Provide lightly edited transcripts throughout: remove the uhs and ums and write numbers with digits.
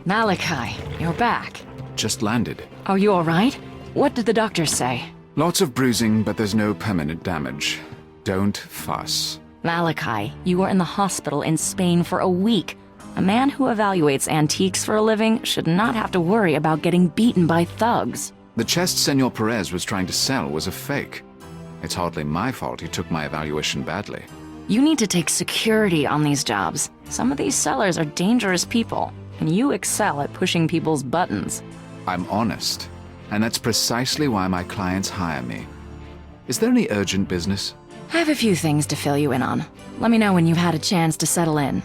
Malachi, you're back. Just landed. Are you alright? What did the doctor say? Lots of bruising, but there's no permanent damage. Don't fuss. Malachi, you were in the hospital in Spain for a week. A man who evaluates antiques for a living should not have to worry about getting beaten by thugs. The chest Senor Perez was trying to sell was a fake. It's hardly my fault he took my evaluation badly. You need to take security on these jobs. Some of these sellers are dangerous people, and you excel at pushing people's buttons. I'm honest, and that's precisely why my clients hire me. Is there any urgent business? I have a few things to fill you in on. Let me know when you've had a chance to settle in.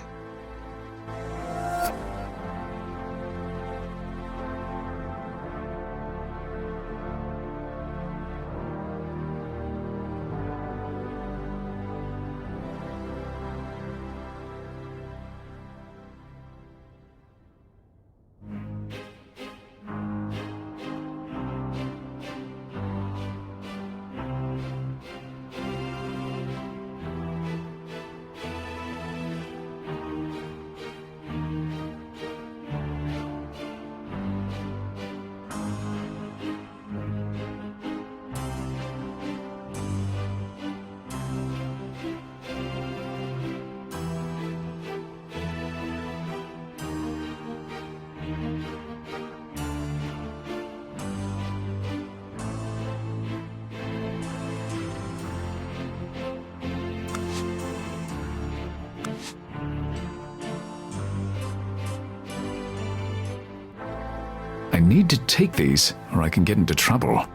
I need to take these, or I can get into trouble.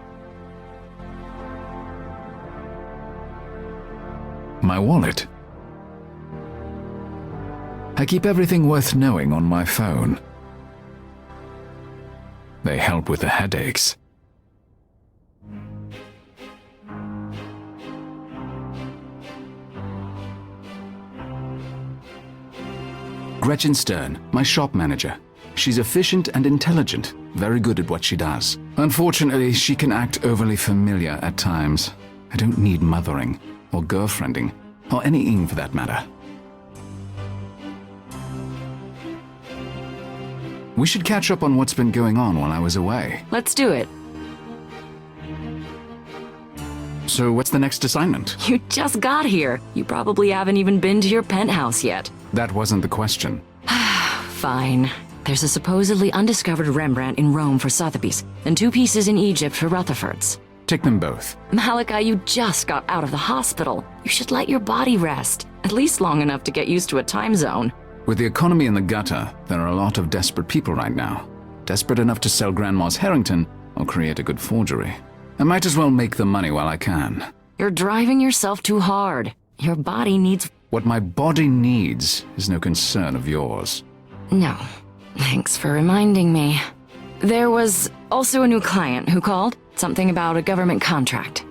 My wallet. I keep everything worth knowing on my phone. They help with the headaches. Gretchen Stern, my shop manager. She's efficient and intelligent, very good at what she does. Unfortunately, she can act overly familiar at times. I don't need mothering, or girlfriending, or anything for that matter. We should catch up on what's been going on while I was away. Let's do it. So what's the next assignment? You just got here. You probably haven't even been to your penthouse yet. That wasn't the question. Fine. There's a supposedly undiscovered Rembrandt in Rome for Sotheby's, and 2 pieces in Egypt for Rutherford's. Take them both. Malachi, you just got out of the hospital. You should let your body rest, at least long enough to get used to a time zone. With the economy in the gutter, there are a lot of desperate people right now. Desperate enough to sell Grandma's Harrington or create a good forgery. I might as well make the money while I can. You're driving yourself too hard. Your body needs... What my body needs is no concern of yours. No. Thanks for reminding me. There was also a new client who called. Something about a government contract.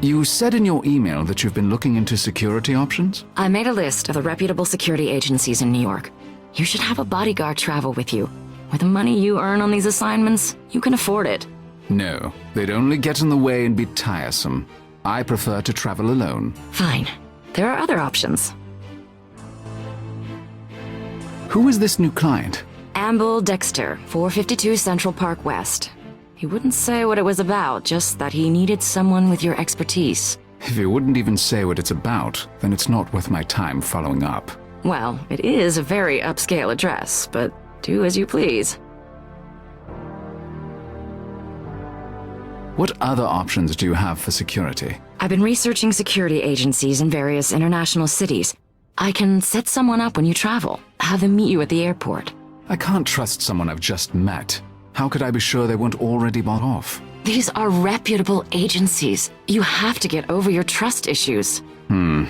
You said in your email that you've been looking into security options? I made a list of the reputable security agencies in New York. You should have a bodyguard travel with you. With the money you earn on these assignments, you can afford it. No, they'd only get in the way and be tiresome. I prefer to travel alone. Fine. There are other options. Who is this new client? Amble Dexter, 452 Central Park West. He wouldn't say what it was about, just that he needed someone with your expertise. If he wouldn't even say what it's about, then it's not worth my time following up. Well, it is a very upscale address, but do as you please. What other options do you have for security? I've been researching security agencies in various international cities. I can set someone up when you travel, have them meet you at the airport. I can't trust someone I've just met. How could I be sure they weren't already bought off? These are reputable agencies. You have to get over your trust issues. No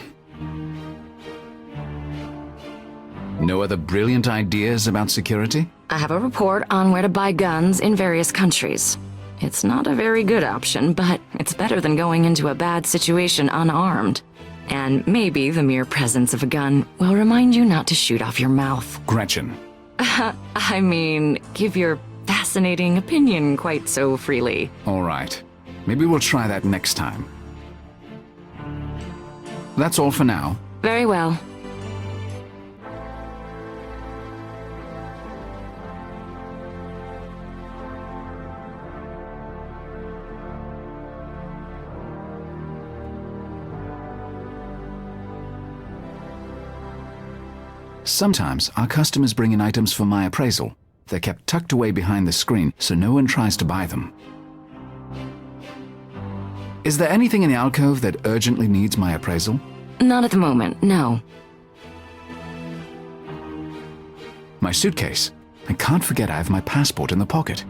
other brilliant ideas about security? I have a report on where to buy guns in various countries. It's not a very good option, but it's better than going into a bad situation unarmed. And maybe the mere presence of a gun will remind you not to shoot off your mouth. Gretchen. I mean, give your fascinating opinion quite so freely. All right. Maybe we'll try that next time. That's all for now. Very well. Sometimes our customers bring in items for my appraisal. They're kept tucked away behind the screen so no one tries to buy them. Is there anything in the alcove that urgently needs my appraisal? Not at the moment, no. My suitcase. I can't forget I have my passport in the pocket.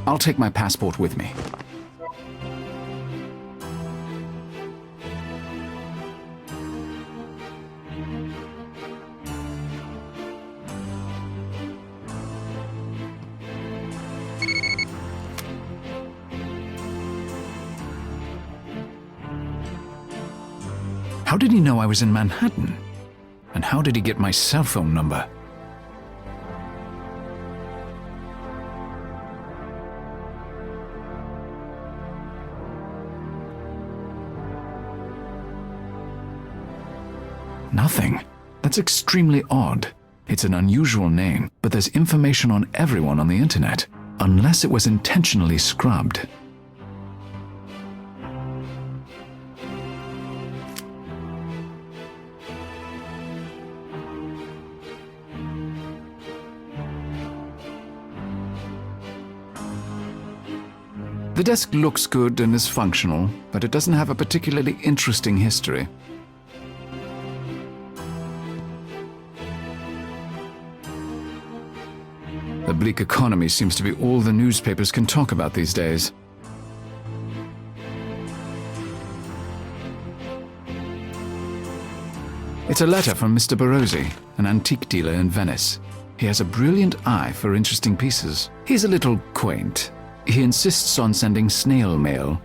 I'll take my passport with me. How did he know I was in Manhattan? And how did he get my cell phone number? Nothing. That's extremely odd. It's an unusual name, but there's information on everyone on the internet, unless it was intentionally scrubbed. The desk looks good and is functional, but it doesn't have a particularly interesting history. The bleak economy seems to be all the newspapers can talk about these days. It's a letter from Mr. Barozzi, an antique dealer in Venice. He has a brilliant eye for interesting pieces. He's a little quaint. He insists on sending snail mail.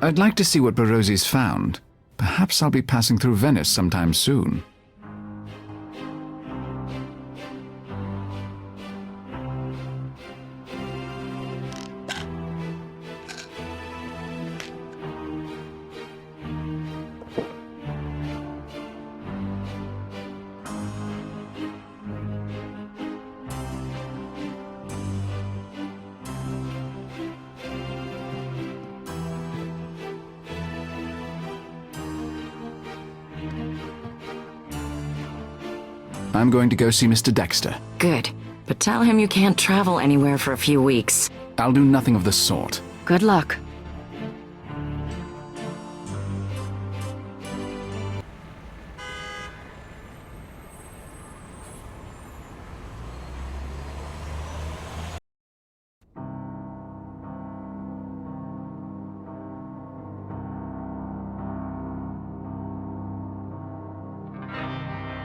I'd like to see what Barozzi's found. Perhaps I'll be passing through Venice sometime soon. I'm going to go see Mr. Dexter. Good. But tell him you can't travel anywhere for a few weeks. I'll do nothing of the sort. Good luck.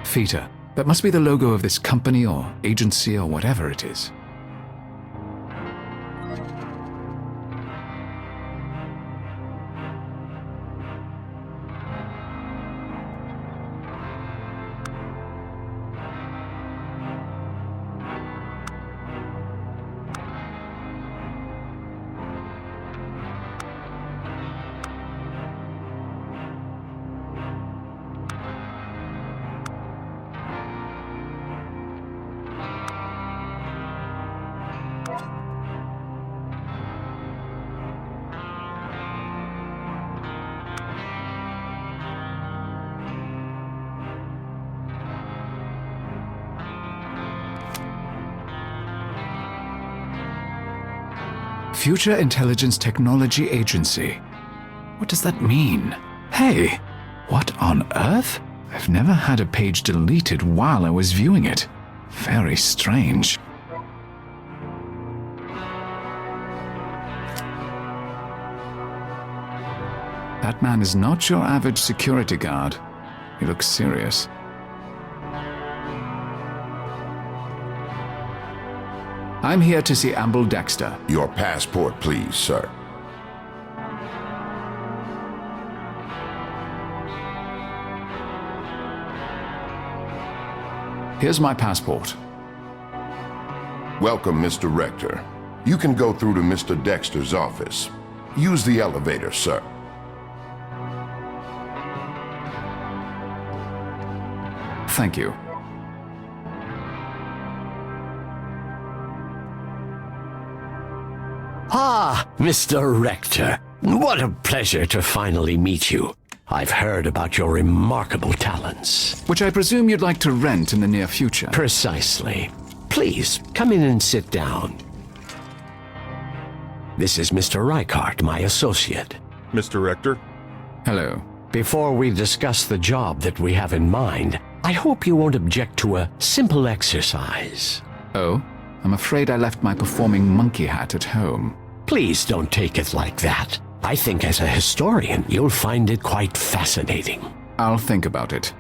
Feta. That must be the logo of this company or agency or whatever it is. Future Intelligence Technology Agency. What does that mean? Hey, what on earth? I've never had a page deleted while I was viewing it. Very strange. That man is not your average security guard. He looks serious. I'm here to see Amble Dexter. Your passport, please, sir. Here's my passport. Welcome, Mr. Rector. You can go through to Mr. Dexter's office. Use the elevator, sir. Thank you. Ah, Mr. Rector. What a pleasure to finally meet you. I've heard about your remarkable talents. Which I presume you'd like to rent in the near future. Precisely. Please, come in and sit down. This is Mr. Reichart, my associate. Mr. Rector? Hello. Before we discuss the job that we have in mind, I hope you won't object to a simple exercise. Oh? I'm afraid I left my performing monkey hat at home. Please don't take it like that. I think as a historian, you'll find it quite fascinating. I'll think about it.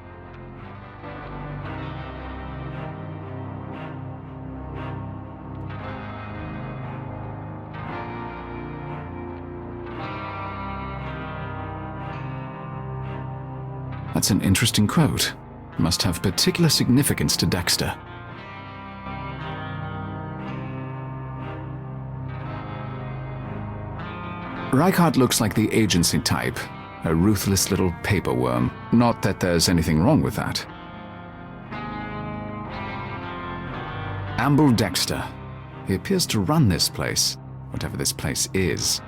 That's an interesting quote. Must have particular significance to Dexter. Reichart looks like the agency type, a ruthless little paperworm. Not that there's anything wrong with that. Amble Dexter. He appears to run this place, whatever this place is.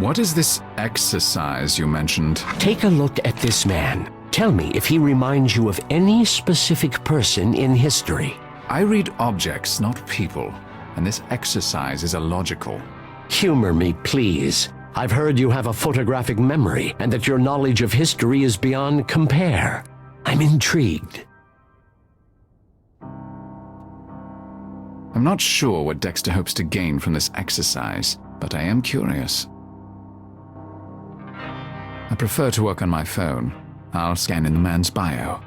What is this exercise you mentioned? Take a look at this man. Tell me if he reminds you of any specific person in history. I read objects, not people, and this exercise is illogical. Humor me, please. I've heard you have a photographic memory and that your knowledge of history is beyond compare. I'm intrigued. I'm not sure what Dexter hopes to gain from this exercise, but I am curious. I prefer to work on my phone. I'll scan in the man's bio.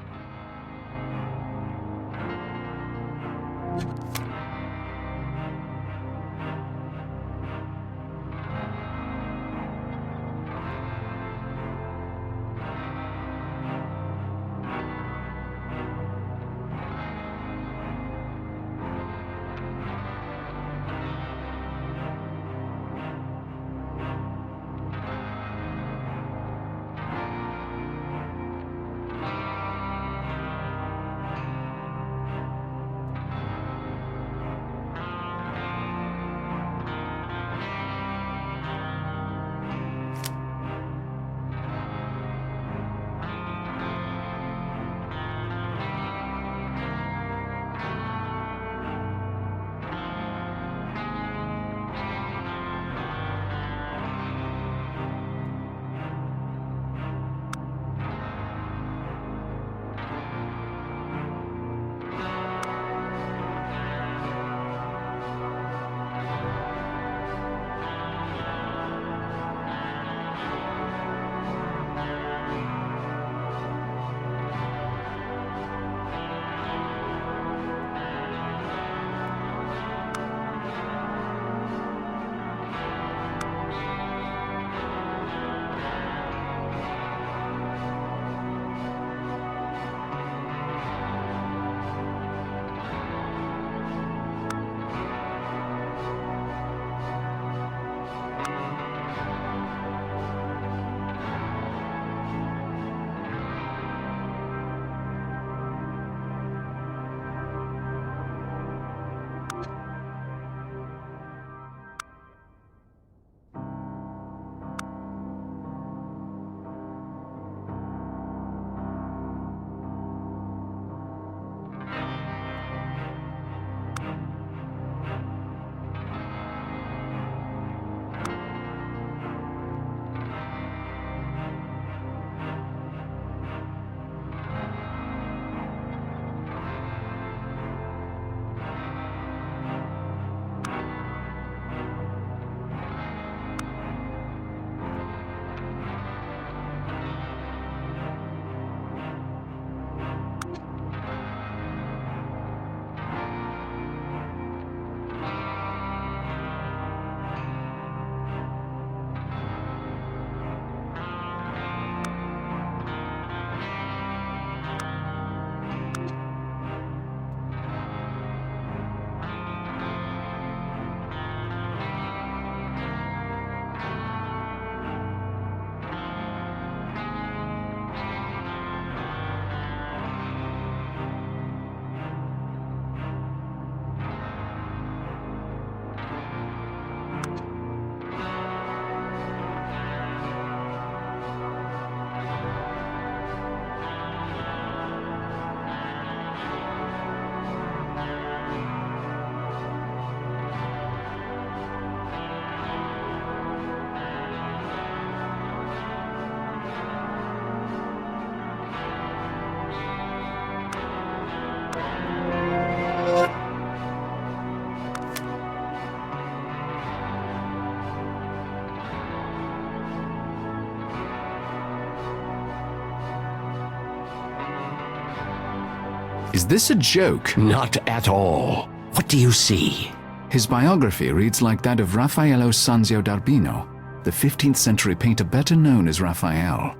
Is this a joke? Not at all. What do you see? His biography reads like that of Raffaello Sanzio d'Urbino, the 15th century painter better known as Raphael.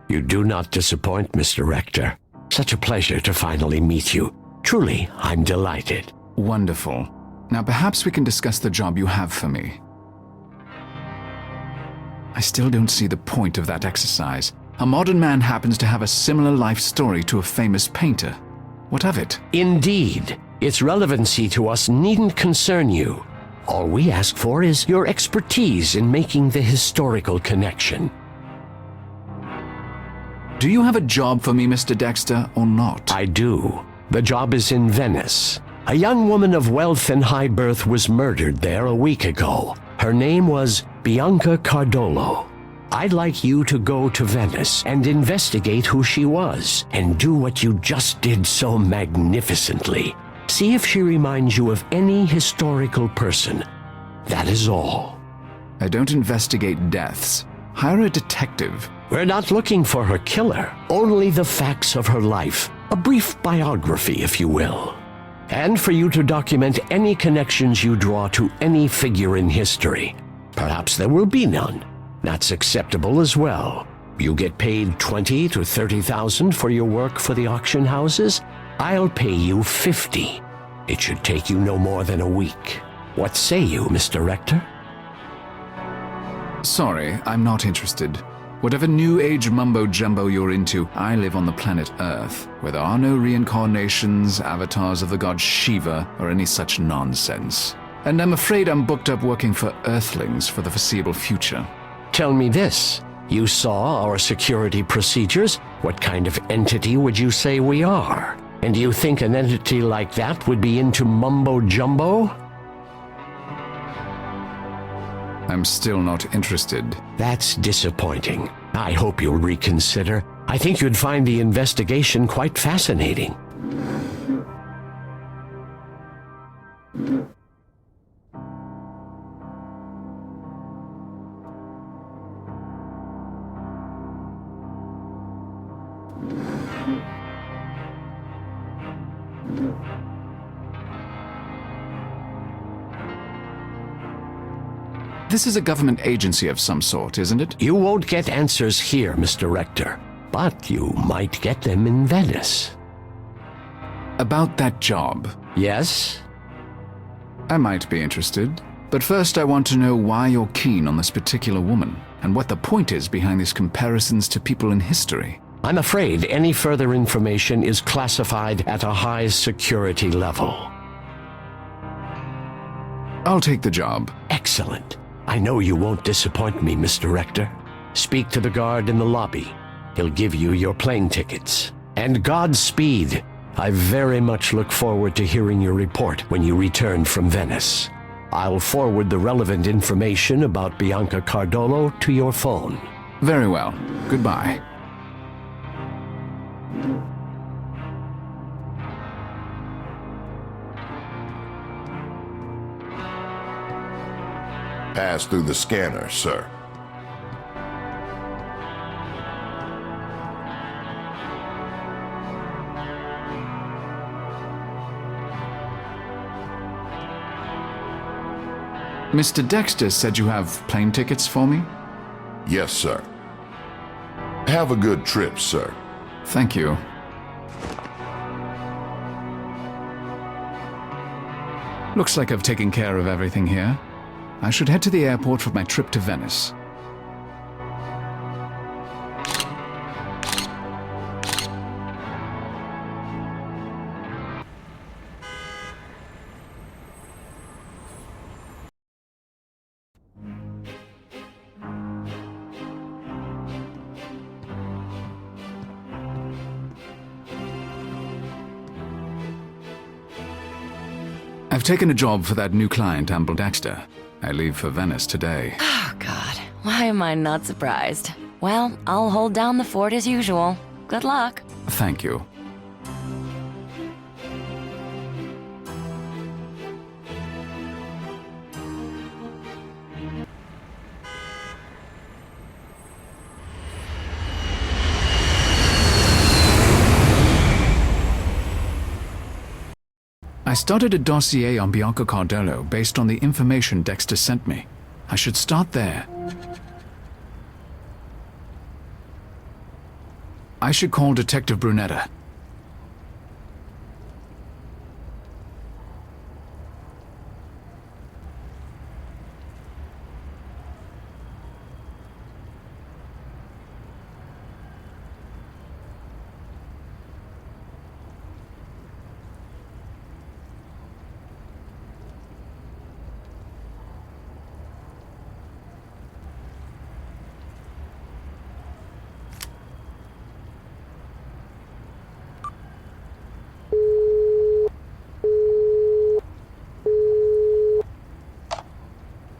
You do not disappoint, Mr. Rector. Such a pleasure to finally meet you. Truly, I'm delighted. Wonderful. Now perhaps we can discuss the job you have for me. I still don't see the point of that exercise. A modern man happens to have a similar life story to a famous painter. What of it? Indeed. Its relevancy to us needn't concern you. All we ask for is your expertise in making the historical connection. Do you have a job for me, Mr. Dexter, or not? I do. The job is in Venice. A young woman of wealth and high birth was murdered there a week ago. Her name was Bianca Cardolo. I'd like you to go to Venice and investigate who she was, and do what you just did so magnificently. See if she reminds you of any historical person. That is all. I don't investigate deaths. Hire a detective. We're not looking for her killer, only the facts of her life. A brief biography, if you will. And for you to document any connections you draw to any figure in history. Perhaps there will be none. That's acceptable as well. You get paid $20,000 to $30,000 for your work for the auction houses. I'll pay you $50,000. It should take you no more than a week. What say you, Mr. Rector? Sorry, I'm not interested. Whatever new age mumbo-jumbo you're into, I live on the planet Earth, where there are no reincarnations, avatars of the god Shiva, or any such nonsense. And I'm afraid I'm booked up working for Earthlings for the foreseeable future. Tell me this. You saw our security procedures. What kind of entity would you say we are? And do you think an entity like that would be into mumbo-jumbo? I'm still not interested. That's disappointing. I hope you'll reconsider. I think you'd find the investigation quite fascinating. This is a government agency of some sort, isn't it? You won't get answers here, Mr. Rector, but you might get them in Venice. About that job. Yes? I might be interested, but first I want to know why you're keen on this particular woman, and what the point is behind these comparisons to people in history. I'm afraid any further information is classified at a high security level. I'll take the job. Excellent. I know you won't disappoint me, Mr. Rector. Speak to the guard in the lobby. He'll give you your plane tickets. And Godspeed. I very much look forward to hearing your report when you return from Venice. I'll forward the relevant information about Bianca Cardolo to your phone. Very well. Goodbye. Pass through the scanner, sir. Mr. Dexter said you have plane tickets for me? Yes, sir. Have a good trip, sir. Thank you. Looks like I've taken care of everything here. I should head to the airport for my trip to Venice. I've taken a job for that new client, Amble Dexter. I leave for Venice today. Oh, God. Why am I not surprised? Well, I'll hold down the fort as usual. Good luck. Thank you. I started a dossier on Bianca Cardello based on the information Dexter sent me. I should start there. I should call Detective Brunetta.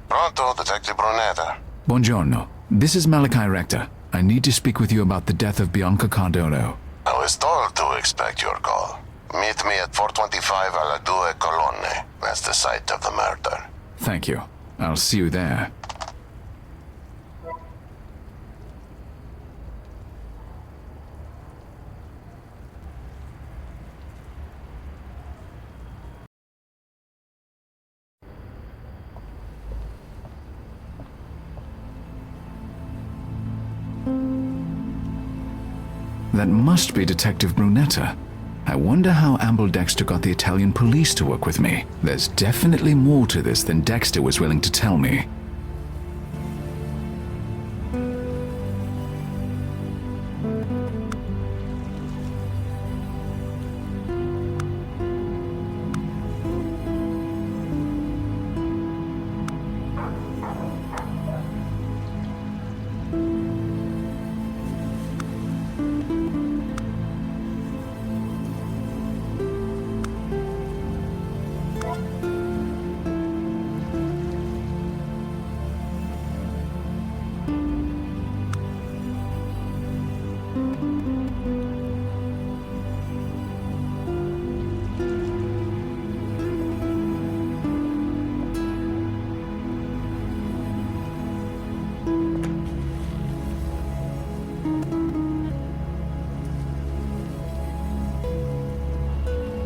Pronto, Detective Brunetta. Buongiorno. This is Malachi Rector. I need to speak with you about the death of Bianca Cardello. I was told to expect your call. Meet me at 425 Alla Due Colonne. That's the site of the murder. Thank you. I'll see you there. That must be Detective Brunetta. I wonder how Amble Dexter got the Italian police to work with me. There's definitely more to this than Dexter was willing to tell me.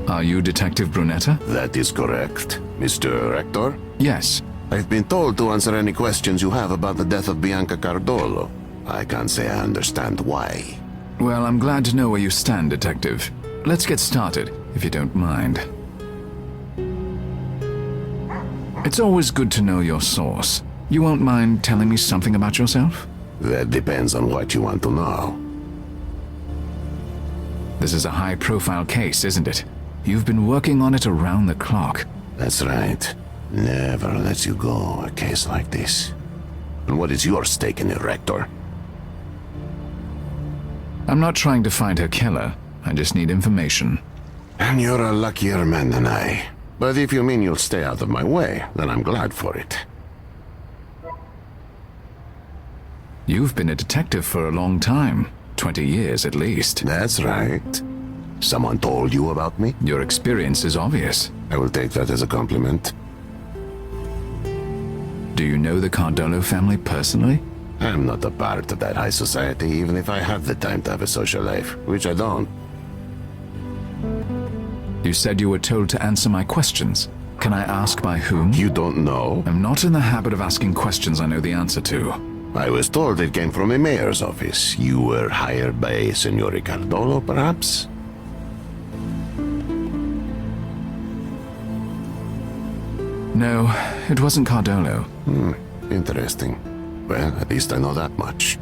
Are you Detective Brunetta? That is correct, Mr. Rector. Yes. I've been told to answer any questions you have about the death of Bianca Cardello. I can't say I understand why. Well, I'm glad to know where you stand, Detective. Let's get started, if you don't mind. It's always good to know your source. You won't mind telling me something about yourself? That depends on what you want to know. This is a high-profile case, isn't it? You've been working on it around the clock. That's right. Never lets you go, a case like this. And what is your stake in it, Rector? I'm not trying to find her killer. I just need information. And you're a luckier man than I. But if you mean you'll stay out of my way, then I'm glad for it. You've been a detective for a long time. 20 years at least. That's right. Someone told you about me? Your experience is obvious. I will take that as a compliment. Do you know the Cardello family personally? I'm not a part of that high society, even if I have the time to have a social life, which I don't. You said you were told to answer my questions. Can I ask by whom? You don't know? I'm not in the habit of asking questions I know the answer to. I was told it came from a mayor's office. You were hired by Signore Cardello, perhaps? No, it wasn't Cardello. Interesting. Well, at least I know that much.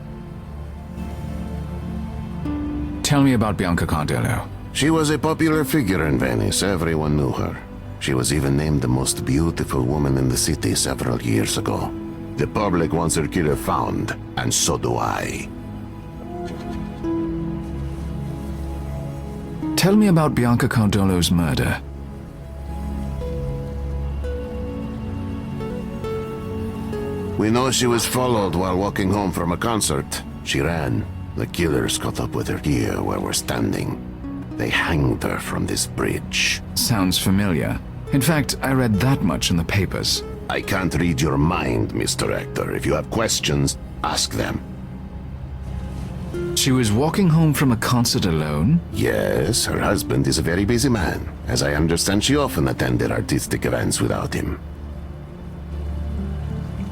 Tell me about Bianca Cardello. She was a popular figure in Venice. Everyone knew her. She was even named the most beautiful woman in the city several years ago. The public wants her killer found, and so do I. Tell me about Bianca Cardello's murder. We know she was followed while walking home from a concert. She ran. The killers caught up with her here where we're standing. They hanged her from this bridge. Sounds familiar. In fact, I read that much in the papers. I can't read your mind, Mr. Rector. If you have questions, ask them. She She was walking home from a concert alone? Yes, her husband is a very busy man. As I understand, she often attended artistic events without him.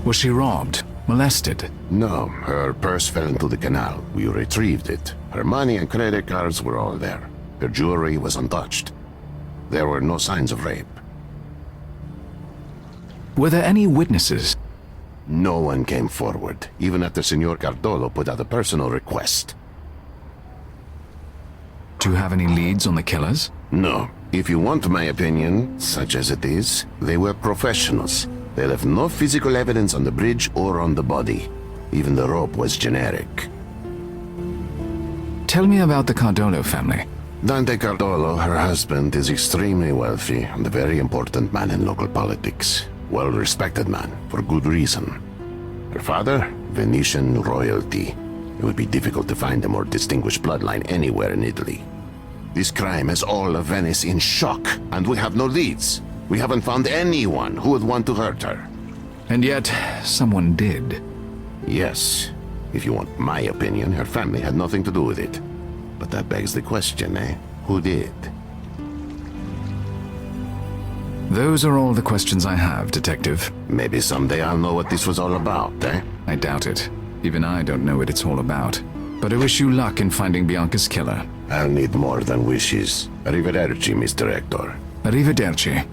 Was she robbed? Molested? No, her purse fell into the canal. We retrieved it. Her money and credit cards were all there. Her jewelry was untouched. There were no signs of rape. Were there any witnesses? No one came forward, even after Senor Cardolo put out a personal request. Do you have any leads on the killers? No. If you want my opinion, such as it is, they were professionals. They left no physical evidence on the bridge or on the body. Even the rope was generic. Tell me about the Cardolo family. Dante Cardolo, her husband, is extremely wealthy and a very important man in local politics. Well-respected man, for good reason. Her father, Venetian royalty. It would be difficult to find a more distinguished bloodline anywhere in Italy. This crime has all of Venice in shock, and we have no leads. We haven't found anyone who would want to hurt her. And yet, someone did. Yes. If you want my opinion, her family had nothing to do with it. But that begs the question, eh? Who did? Those are all the questions I have, Detective. Maybe someday I'll know what this was all about, eh? I doubt it. Even I don't know what it's all about. But I wish you luck in finding Bianca's killer. I'll need more than wishes. Arrivederci, Mr. Hector. Arrivederci.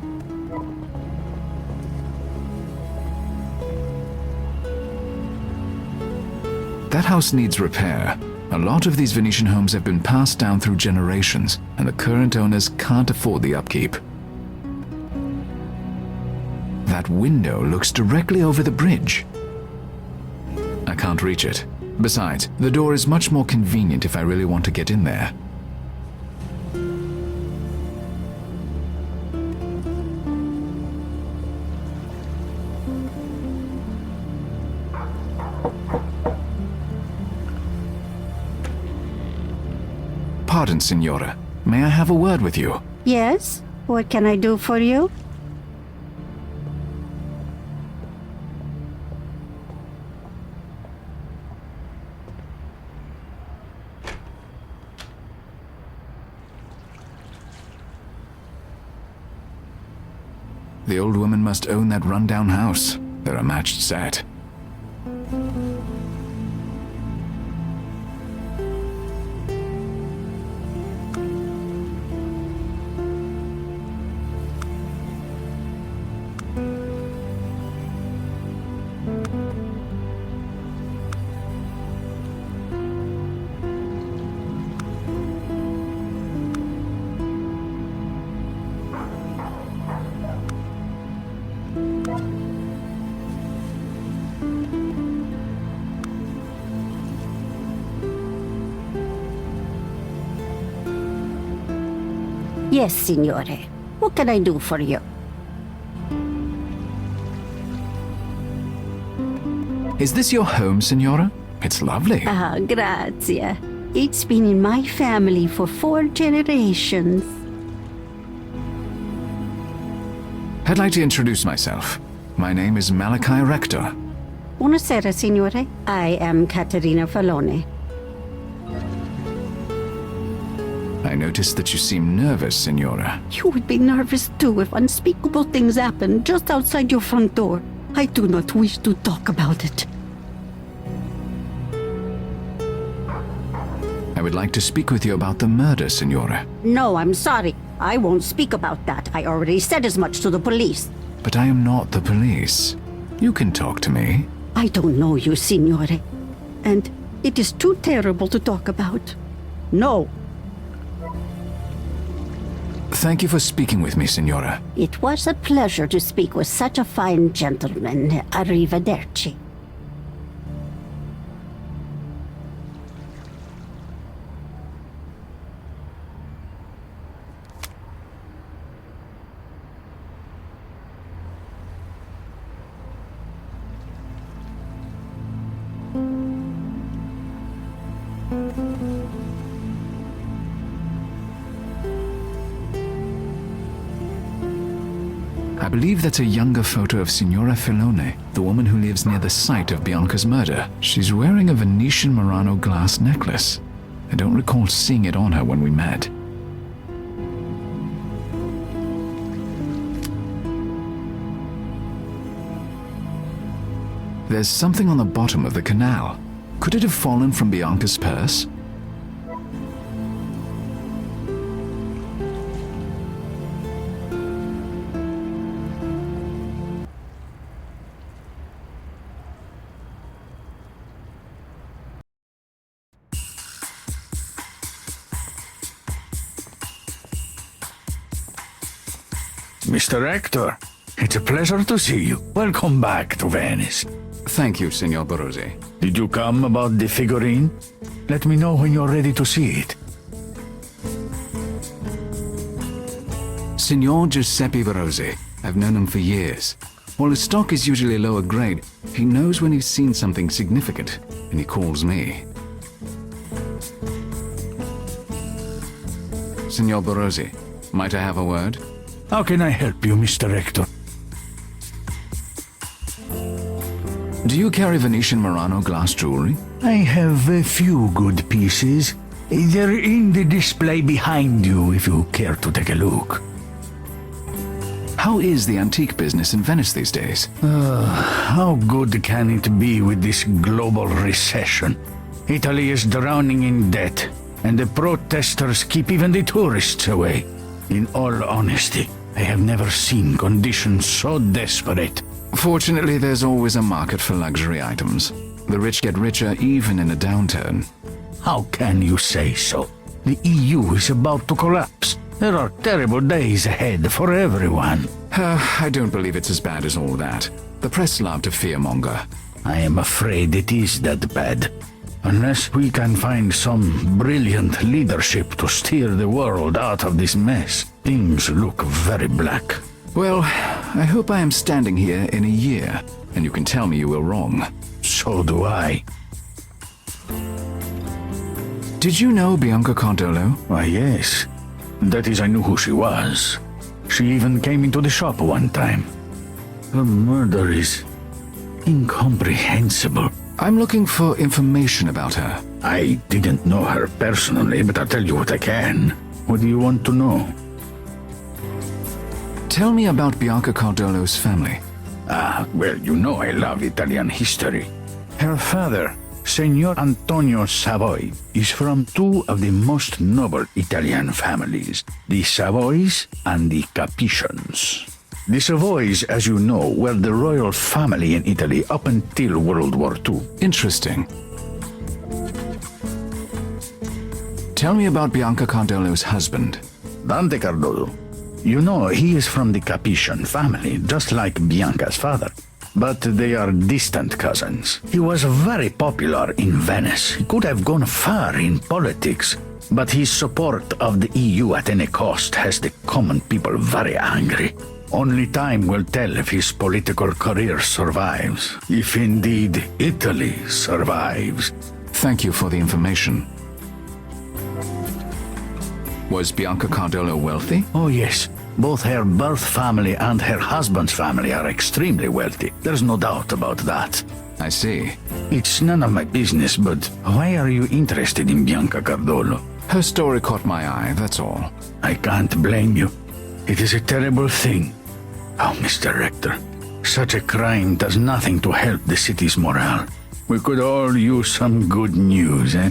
That house needs repair. A lot of these Venetian homes have been passed down through generations, and the current owners can't afford the upkeep. That window looks directly over the bridge. I can't reach it. Besides, the door is much more convenient if I really want to get in there. Pardon, Signora. May I have a word with you? Yes? What can I do for you? The old woman must own that rundown house. They're a matched set. Yes, signore. What can I do for you? Is this your home, Signora? It's lovely. Ah, grazie. It's been in my family for 4 generations. I'd like to introduce myself. My name is Malachi Rector. Buonasera, signore. I am Caterina Falone. I noticed that you seem nervous, Signora. You would be nervous too if unspeakable things happened just outside your front door. I do not wish to talk about it. I would like to speak with you about the murder, Signora. No, I'm sorry. I won't speak about that. I already said as much to the police. But I am not the police. You can talk to me. I don't know you, signore. And it is too terrible to talk about. No. Thank you for speaking with me, Signora. It was a pleasure to speak with such a fine gentleman. Arrivederci. I believe that's a younger photo of Signora Filone, the woman who lives near the site of Bianca's murder. She's wearing a Venetian Murano glass necklace. I don't recall seeing it on her when we met. There's something on the bottom of the canal. Could it have fallen from Bianca's purse? Mr. Hector, it's a pleasure to see you. Welcome back to Venice. Thank you, Signor Barozzi. Did you come about the figurine? Let me know when you're ready to see it. Signor Giuseppe Barozzi. I've known him for years. While his stock is usually lower grade, he knows when he's seen something significant, and he calls me. Signor Barozzi, might I have a word? How can I help you, Mr. Hector? Do you carry Venetian Murano glass jewelry? I have a few good pieces. They're in the display behind you if you care to take a look. How is the antique business in Venice these days? How good can it be with this global recession? Italy is drowning in debt, and the protesters keep even the tourists away. In all honesty, I have never seen conditions so desperate. Fortunately, there's always a market for luxury items. The rich get richer even in a downturn. How can you say so? The EU is about to collapse. There are terrible days ahead for everyone. I don't believe it's as bad as all that. The press love to fearmonger. I am afraid it is that bad. Unless we can find some brilliant leadership to steer the world out of this mess, things look very black. Well, I hope I am standing here in a year, and you can tell me you were wrong. So do I. Did you know Bianca Cardolo? Why, yes. That is, I knew who she was. She even came into the shop one time. Her murder is incomprehensible. I'm looking for information about her. I didn't know her personally, but I'll tell you what I can. What do you want to know? Tell me about Bianca Cardolo's family. Well, you know I love Italian history. Her father, Signor Antonio Savoy, is from two of the most noble Italian families, the Savoys and the Capetians. The Savoys, as you know, were the royal family in Italy up until World War II. Interesting. Tell me about Bianca Cardolo's husband. Dante Cardolo. You know, he is from the Capetian family, just like Bianca's father. But they are distant cousins. He was very popular in Venice. He could have gone far in politics, but his support of the EU at any cost has the common people very angry. Only time will tell if his political career survives, if indeed Italy survives. Thank you for the information. Was Bianca Cardolo wealthy? Oh yes, both her birth family and her husband's family are extremely wealthy. There's no doubt about that. I see. It's none of my business, but why are you interested in Bianca Cardolo? Her story caught my eye, that's all. I can't blame you. It is a terrible thing. Oh, Mr. Rector, such a crime does nothing to help the city's morale. We could all use some good news, eh?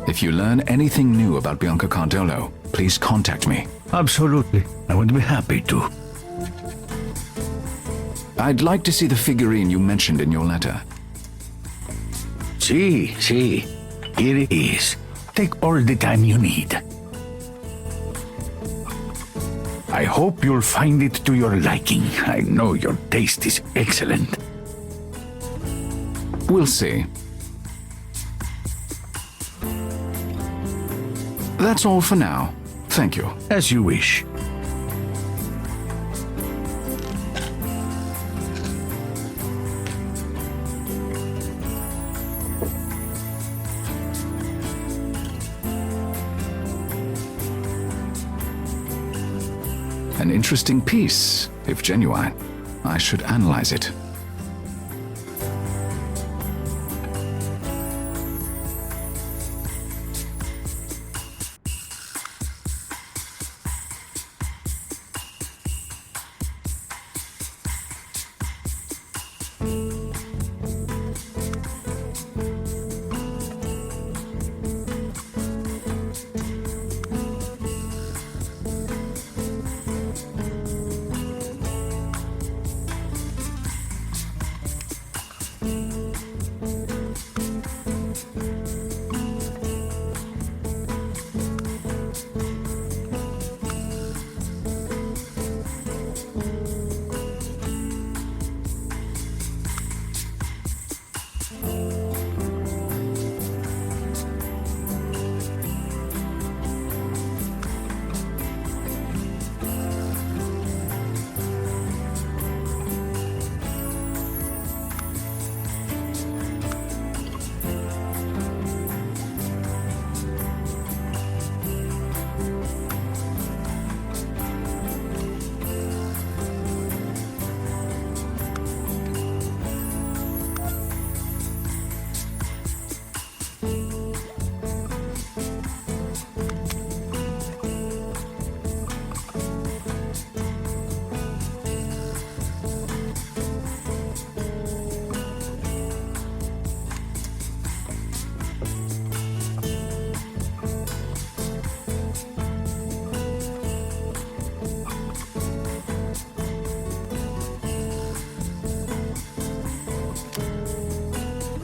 If you learn anything new about Bianca Cardolo, please contact me. Absolutely. I would be happy to. I'd like to see the figurine you mentioned in your letter. See. Here it is. Take all the time you need. I hope you'll find it to your liking. I know your taste is excellent. We'll see. That's all for now. Thank you. As you wish. An interesting piece, if genuine. I should analyze it.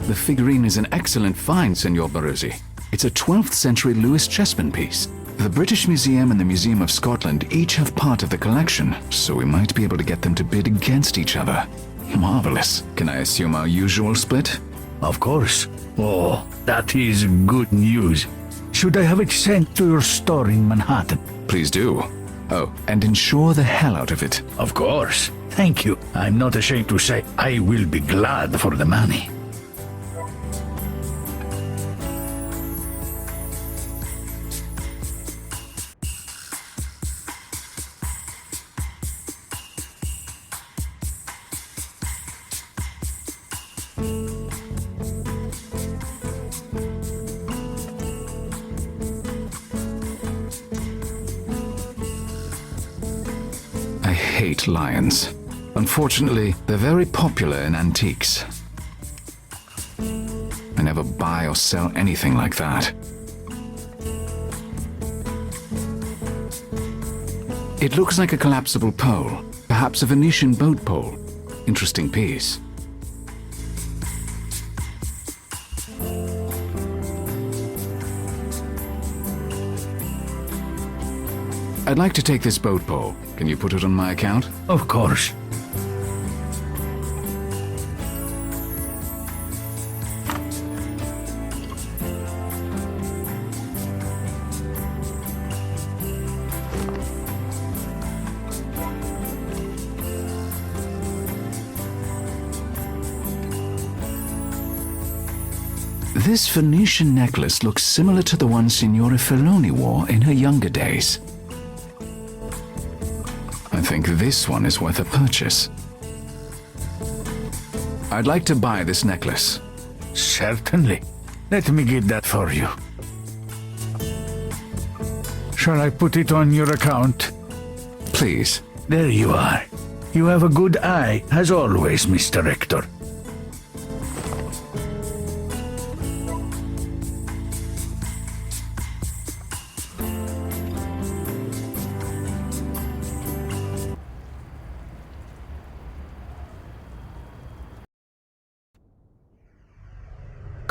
The figurine is an excellent find, Signor Barozzi. It's a 12th century Lewis Chessman piece. The British Museum and the Museum of Scotland each have part of the collection, so we might be able to get them to bid against each other. Marvelous. Can I assume our usual split? Of course. Oh, that is good news. Should I have it sent to your store in Manhattan? Please do. Oh, and insure the hell out of it. Of course. Thank you. I'm not ashamed to say I will be glad for the money. I hate lions. Unfortunately, they're very popular in antiques. I never buy or sell anything like that. It looks like a collapsible pole, perhaps a Venetian boat pole. Interesting piece. I'd like to take this boat pole. Can you put it on my account? Of course. This Venetian necklace looks similar to the one Signora Feloni wore in her younger days. I think this one is worth a purchase. I'd like to buy this necklace. Certainly. Let me get that for you. Shall I put it on your account? Please. There you are. You have a good eye, as always, Mr. Rector.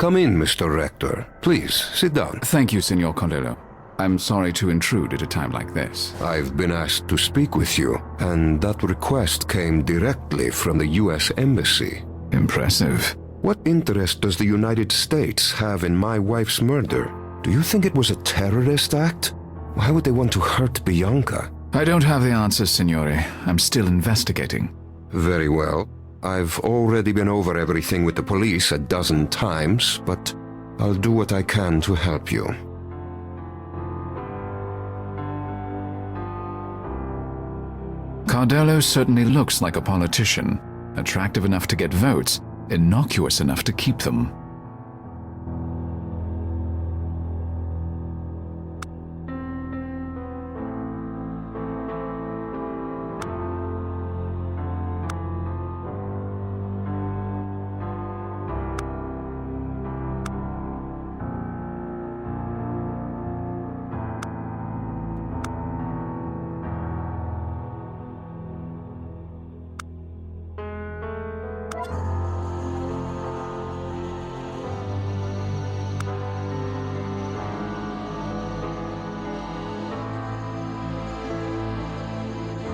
Come in, Mr. Rector. Please, sit down. Thank you, Signor Cordero. I'm sorry to intrude at a time like this. I've been asked to speak with you, and that request came directly from the U.S. Embassy. Impressive. What interest does the United States have in my wife's murder? Do you think it was a terrorist act? Why would they want to hurt Bianca? I don't have the answers, Signore. I'm still investigating. Very well. I've already been over everything with the police a dozen times, but I'll do what I can to help you. Cardello certainly looks like a politician. Attractive enough to get votes, innocuous enough to keep them.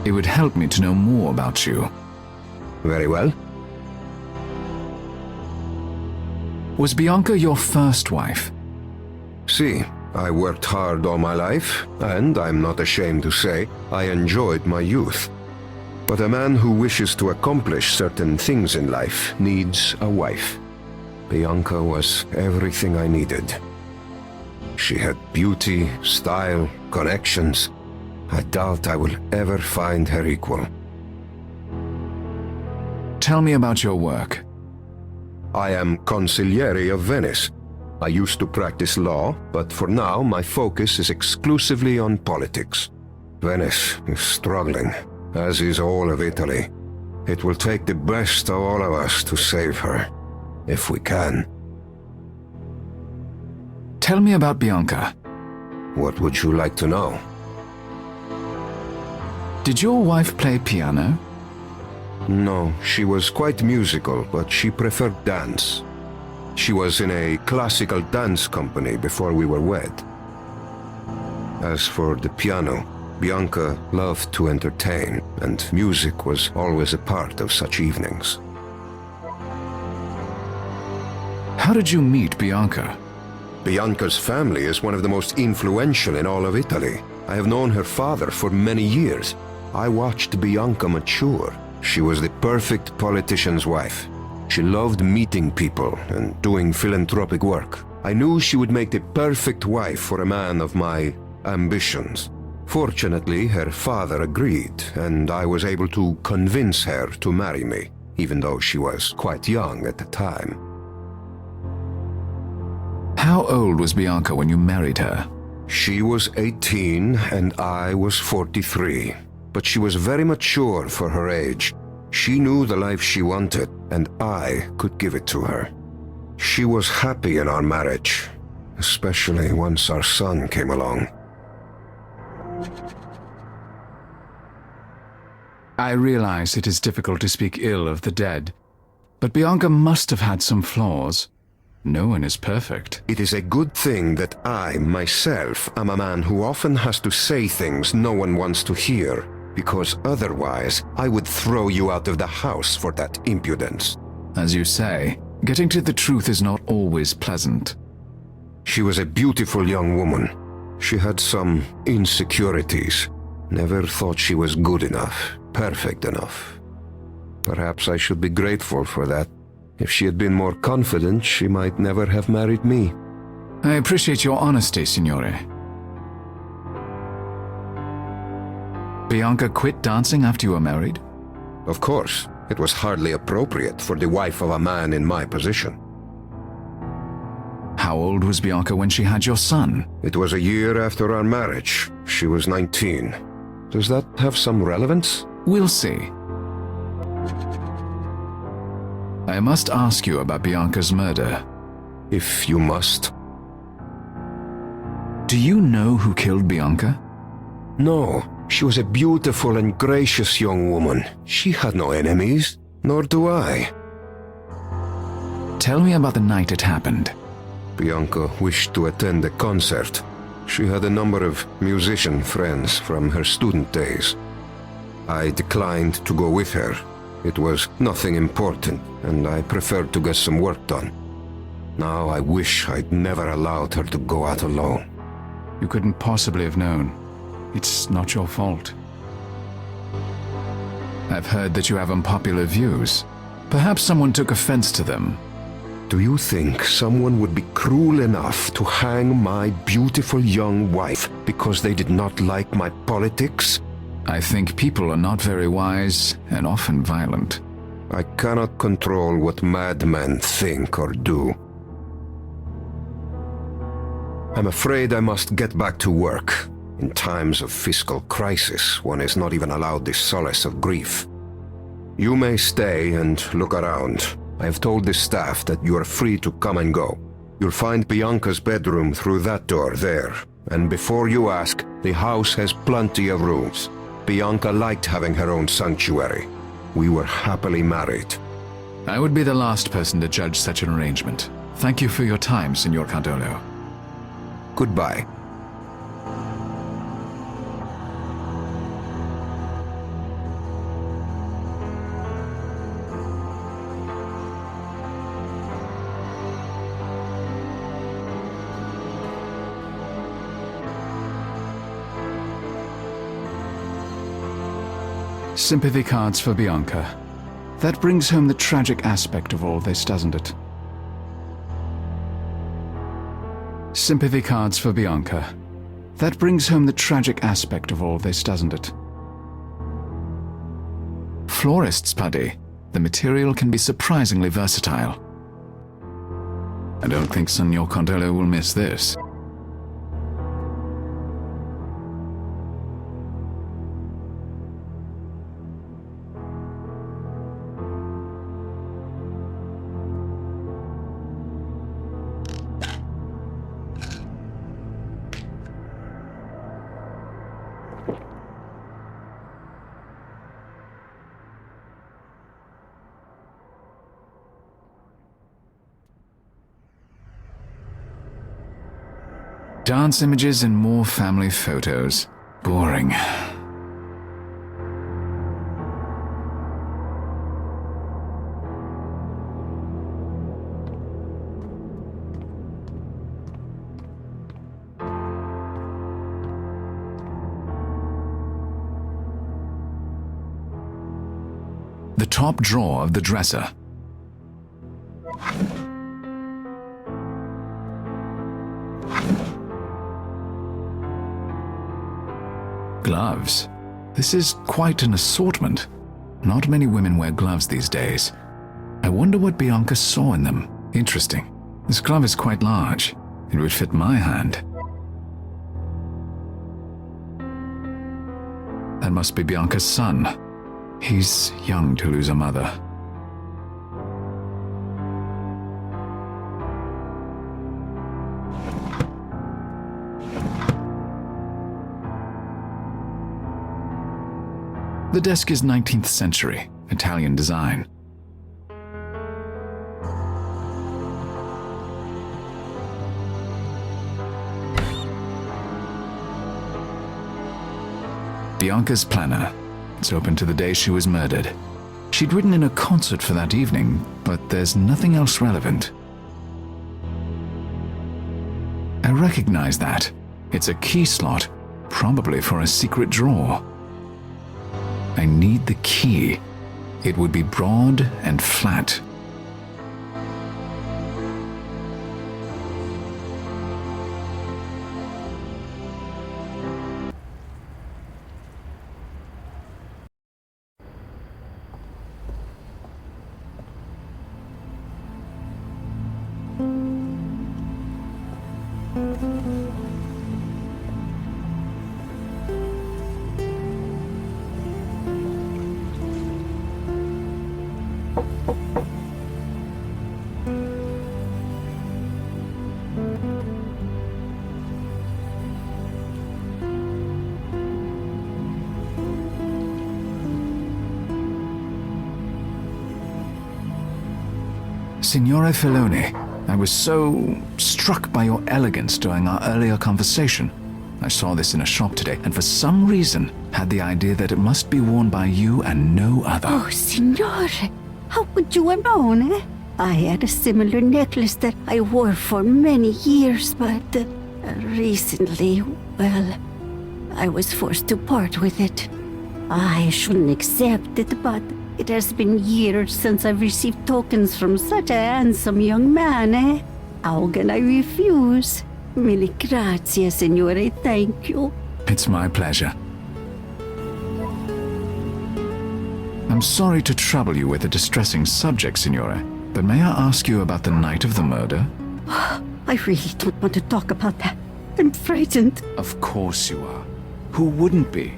It would help me to know more about you. Very well. Was Bianca your first wife? See, I worked hard all my life, and I'm not ashamed to say I enjoyed my youth. But a man who wishes to accomplish certain things in life needs a wife. Bianca was everything I needed. She had beauty, style, connections. I doubt I will ever find her equal. Tell me about your work. I am Consigliere of Venice. I used to practice law, but for now my focus is exclusively on politics. Venice is struggling, as is all of Italy. It will take the best of all of us to save her, if we can. Tell me about Bianca. What would you like to know? Did your wife play piano? No, she was quite musical, but she preferred dance. She was in a classical dance company before we were wed. As for the piano, Bianca loved to entertain, and music was always a part of such evenings. How did you meet Bianca? Bianca's family is one of the most influential in all of Italy. I have known her father for many years. I watched Bianca mature. She was the perfect politician's wife. She loved meeting people and doing philanthropic work. I knew she would make the perfect wife for a man of my ambitions. Fortunately, her father agreed, and I was able to convince her to marry me, even though she was quite young at the time. How old was Bianca when you married her? She was 18 and I was 43, but she was very mature for her age. She knew the life she wanted, and I could give it to her. She was happy in our marriage, especially once our son came along. I realize it is difficult to speak ill of the dead, but Bianca must have had some flaws. No one is perfect. It is a good thing that I, myself, am a man who often has to say things no one wants to hear, because otherwise I would throw you out of the house for that impudence. As you say, getting to the truth is not always pleasant. She was a beautiful young woman. She had some insecurities. Never thought she was good enough, perfect enough. Perhaps I should be grateful for that. If she had been more confident, she might never have married me. I appreciate your honesty, Signore. Bianca quit dancing after you were married? Of course, it was hardly appropriate for the wife of a man in my position. How old was Bianca when she had your son? It was a year after our marriage. She was 19. Does that have some relevance? We'll see. I must ask you about Bianca's murder. If you must. Do you know who killed Bianca? No, she was a beautiful and gracious young woman. She had no enemies, nor do I. Tell me about the night it happened. Bianca wished to attend a concert. She had a number of musician friends from her student days. I declined to go with her. It was nothing important, and I preferred to get some work done. Now I wish I'd never allowed her to go out alone. You couldn't possibly have known. It's not your fault. I've heard that you have unpopular views. Perhaps someone took offense to them. Do you think someone would be cruel enough to hang my beautiful young wife because they did not like my politics? I think people are not very wise and often violent. I cannot control what madmen think or do. I'm afraid I must get back to work. In times of fiscal crisis, one is not even allowed the solace of grief. You may stay and look around. I have told the staff that you are free to come and go. You'll find Bianca's bedroom through that door there. And before you ask, the house has plenty of rooms. Bianca liked having her own sanctuary. We were happily married. I would be the last person to judge such an arrangement. Thank you for your time, Signor Cardolo. Goodbye. Sympathy cards for Bianca. That brings home the tragic aspect of all this, doesn't it? Sympathy cards for Bianca. That brings home the tragic aspect of all this, doesn't it? Florist's putty. The material can be surprisingly versatile. I don't think Signor Cardolo will miss this. Dance images and more family photos. Boring. The top drawer of the dresser. Gloves. This is quite an assortment. Not many women wear gloves these days. I wonder what Bianca saw in them. Interesting. This glove is quite large. It would fit my hand. That must be Bianca's son. He's young to lose a mother. The desk is 19th century, Italian design. Bianca's planner. It's open to the day she was murdered. She'd written in a concert for that evening, but there's nothing else relevant. I recognize that. It's a key slot, probably for a secret drawer. I need the key. It would be broad and flat. Signore Filoni, I was so struck by your elegance during our earlier conversation. I saw this in a shop today, and for some reason had the idea that it must be worn by you and no other. Oh, Signore, how would you have known, eh? I had a similar necklace that I wore for many years, but recently, well, I was forced to part with it. I shouldn't accept it, but it has been years since I've received tokens from such a handsome young man, eh? How can I refuse? Mille grazie, Signore, thank you. It's my pleasure. I'm sorry to trouble you with a distressing subject, Signore, but may I ask you about the night of the murder? I really don't want to talk about that. I'm frightened. Of course you are. Who wouldn't be?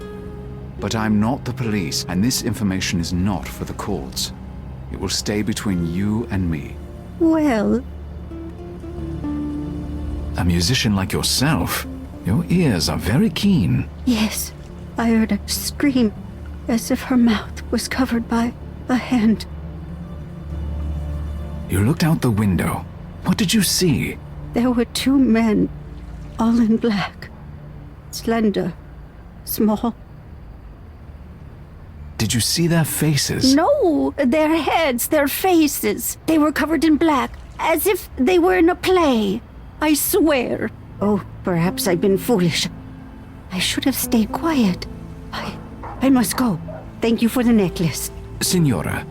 But I'm not the police, and this information is not for the courts. It will stay between you and me. Well, A musician like yourself, your ears are very keen. yes, I heard a scream, as if her mouth was covered by a hand. You looked out the window. What did you see? There were two men, all in black. Slender, small. Did you see their faces? No, their heads, their faces. They were covered in black, as if they were in a play. I swear. Oh, perhaps I've been foolish. I should have stayed quiet. I must go. Thank you for the necklace. Signora.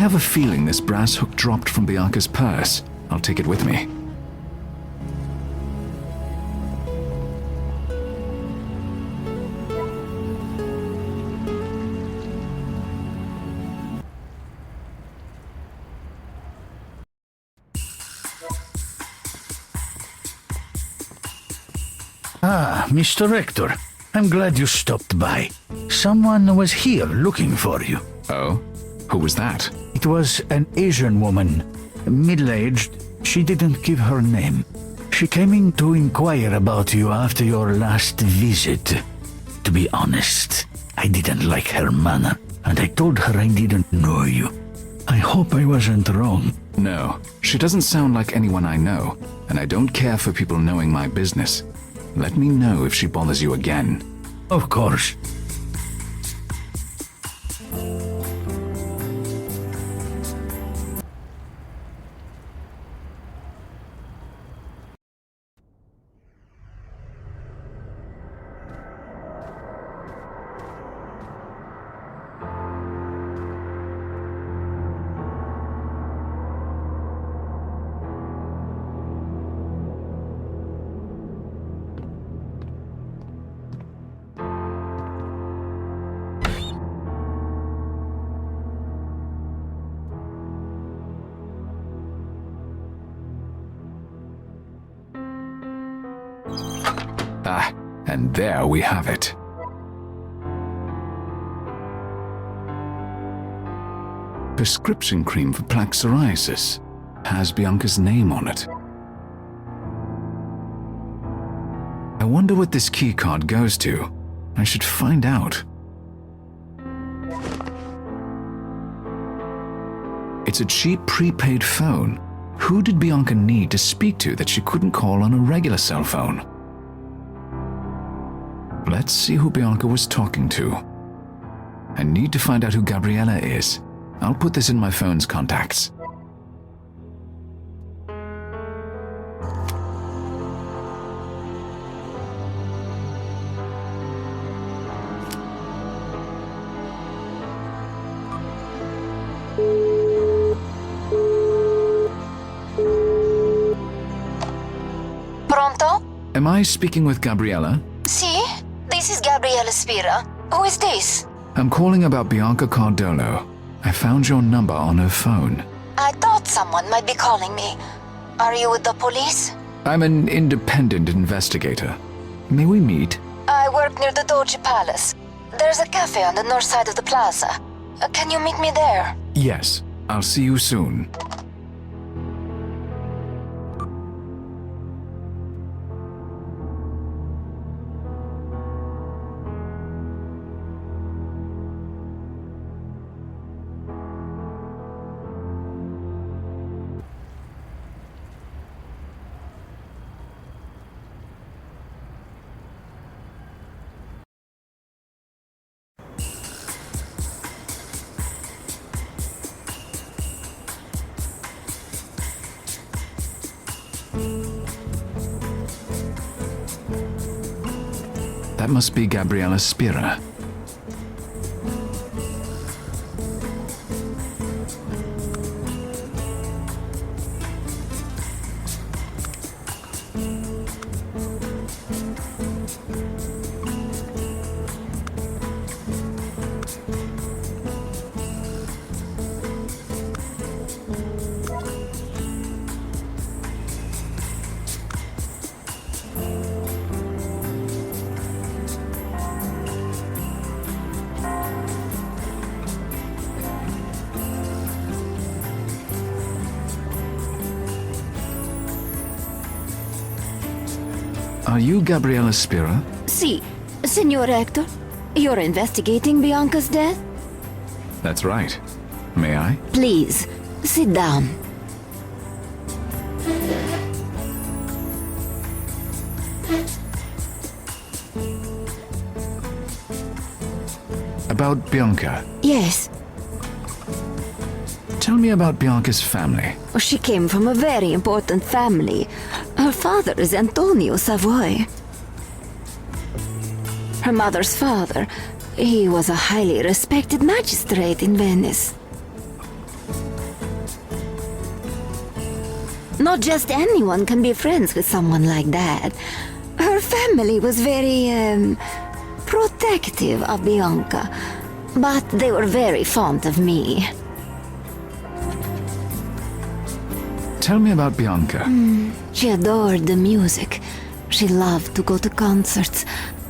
have a feeling this brass hook dropped from Bianca's purse. I'll take it with me. Ah, Mr. Rector. I'm glad you stopped by. Someone was here looking for you. Oh? Who was that? It was an Asian woman, middle-aged. She didn't give her name. She came in to inquire about you after your last visit. To be honest, I didn't like her manner, and I told her I didn't know you. I hope I wasn't wrong. No, she doesn't sound like anyone I know, and I don't care for people knowing my business. Let me know if she bothers you again. Of course. Ah, and there we have it. Prescription cream for plaque psoriasis. Has Bianca's name on it. I wonder what this keycard goes to. I should find out. It's a cheap prepaid phone. Who did Bianca need to speak to that she couldn't call on a regular cell phone? Let's see who Bianca was talking to. I need to find out who Gabriella is. I'll put this in my phone's contacts. Pronto? Am I speaking with Gabriella? Si? This is Gabriella Spira. Who is this? I'm calling about Bianca Cardolo. I found your number on her phone. I thought someone might be calling me. Are you with the police? I'm an independent investigator. May we meet? I work near the Doji Palace. There's a cafe on the north side of the plaza. Can you meet me there? Yes, I'll see you soon. That must be Gabriella Spira. Are you Gabriella Spira? Si, Signor Hector. You're investigating Bianca's death? That's right. May I? Please, sit down. About Bianca. Yes, Tell me about Bianca's family. she came from a very important family. Her father is Antonio Savoy. Her mother's father, he was a highly respected magistrate in Venice. Not just anyone can be friends with someone like that. Her family was very, protective of Bianca, but they were very fond of me. Tell me about Bianca. She adored the music. She loved to go to concerts,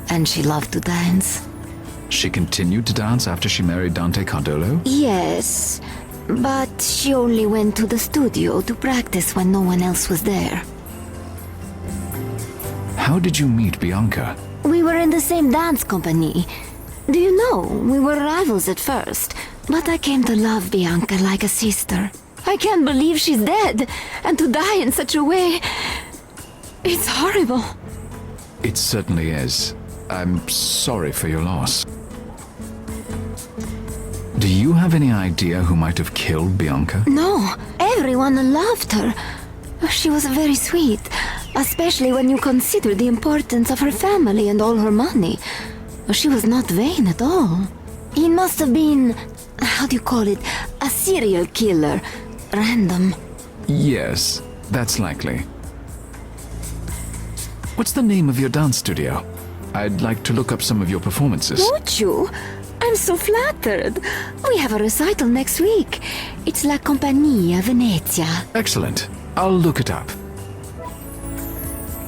and she loved to dance. She continued to dance after she married Dante Cardolo? Yes, but she only went to the studio to practice when no one else was there. How did you meet Bianca? We were in the same dance company. Do you know, we were rivals at first, but I came to love Bianca like a sister. I can't believe she's dead, and to die in such a way... It's horrible. It certainly is. I'm sorry for your loss. Do you have any idea who might have killed Bianca? No, everyone loved her. She was very sweet, especially when you consider the importance of her family and all her money. She was not vain at all. He must have been, how do you call it, a serial killer. Random. Yes, that's likely. What's the name of your dance studio? I'd like to look up some of your performances. Would you? I'm so flattered. We have a recital next week. It's La Compagnia Venezia. Excellent. I'll look it up.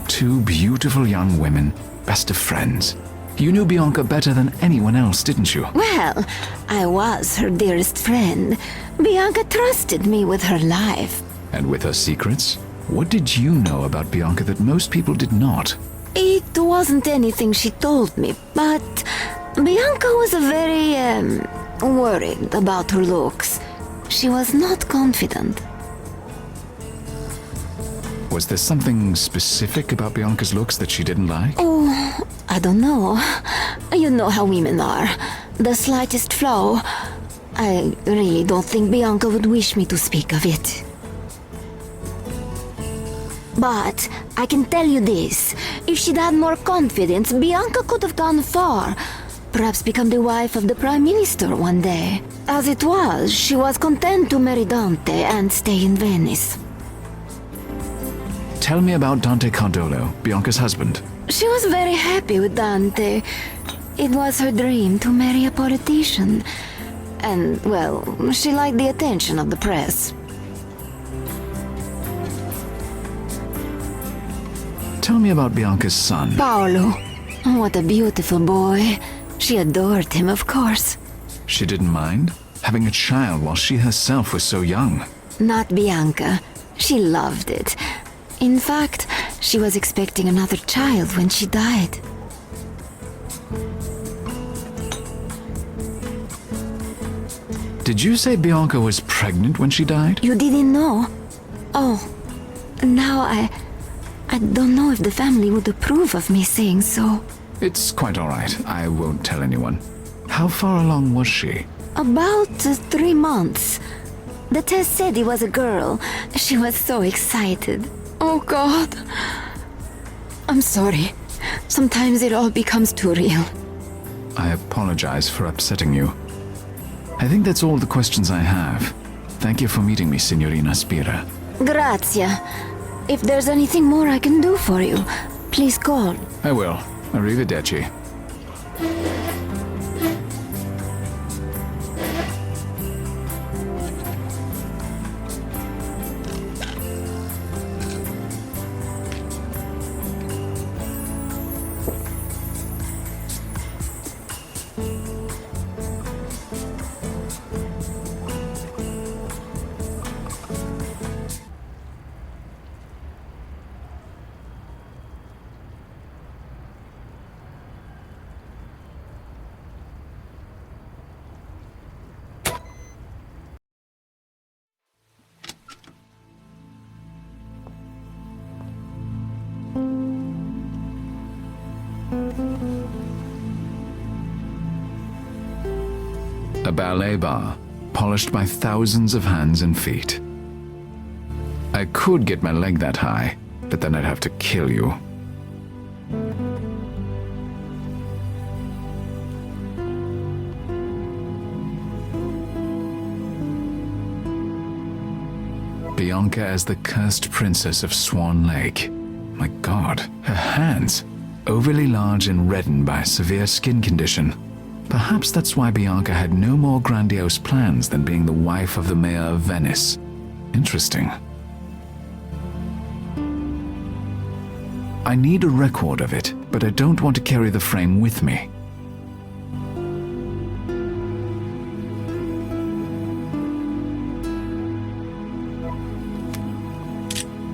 Two beautiful young women, best of friends. You knew Bianca better than anyone else, didn't you? Well, I was her dearest friend. Bianca trusted me with her life. And with her secrets? What did you know about Bianca that most people did not? It wasn't anything she told me, but Bianca was very, worried about her looks. She was not confident. Was there something specific about Bianca's looks that she didn't like? Oh, I don't know. You know how women are. The slightest flaw. I really don't think Bianca would wish me to speak of it. But I can tell you this. If she'd had more confidence, Bianca could have gone far. Perhaps become the wife of the Prime Minister one day. As it was, she was content to marry Dante and stay in Venice. Tell me about Dante Cardolo, Bianca's husband. She was very happy with Dante. It was her dream to marry a politician. And, well, she liked the attention of the press. Tell me about Bianca's son. Paolo. What a beautiful boy. She adored him, of course. She didn't mind having a child while she herself was so young. Not Bianca. She loved it. In fact, she was expecting another child when she died. Did you say Bianca was pregnant when she died? You didn't know? Oh, now I don't know if the family would approve of me saying so. It's quite all right. I won't tell anyone. How far along was she? About 3 months. The test said it was a girl. She was so excited. Oh, God. I'm sorry. Sometimes it all becomes too real. I apologize for upsetting you. I think that's all the questions I have. Thank you for meeting me, Signorina Spira. Grazia. If there's anything more I can do for you, please call. I will. Arrivederci. A ballet bar, polished by thousands of hands and feet. I could get my leg that high, but then I'd have to kill you. Bianca as the cursed princess of Swan Lake. My god, her hands. Overly large and reddened by a severe skin condition. Perhaps that's why Bianca had no more grandiose plans than being the wife of the mayor of Venice. Interesting. I need a record of it, but I don't want to carry the frame with me.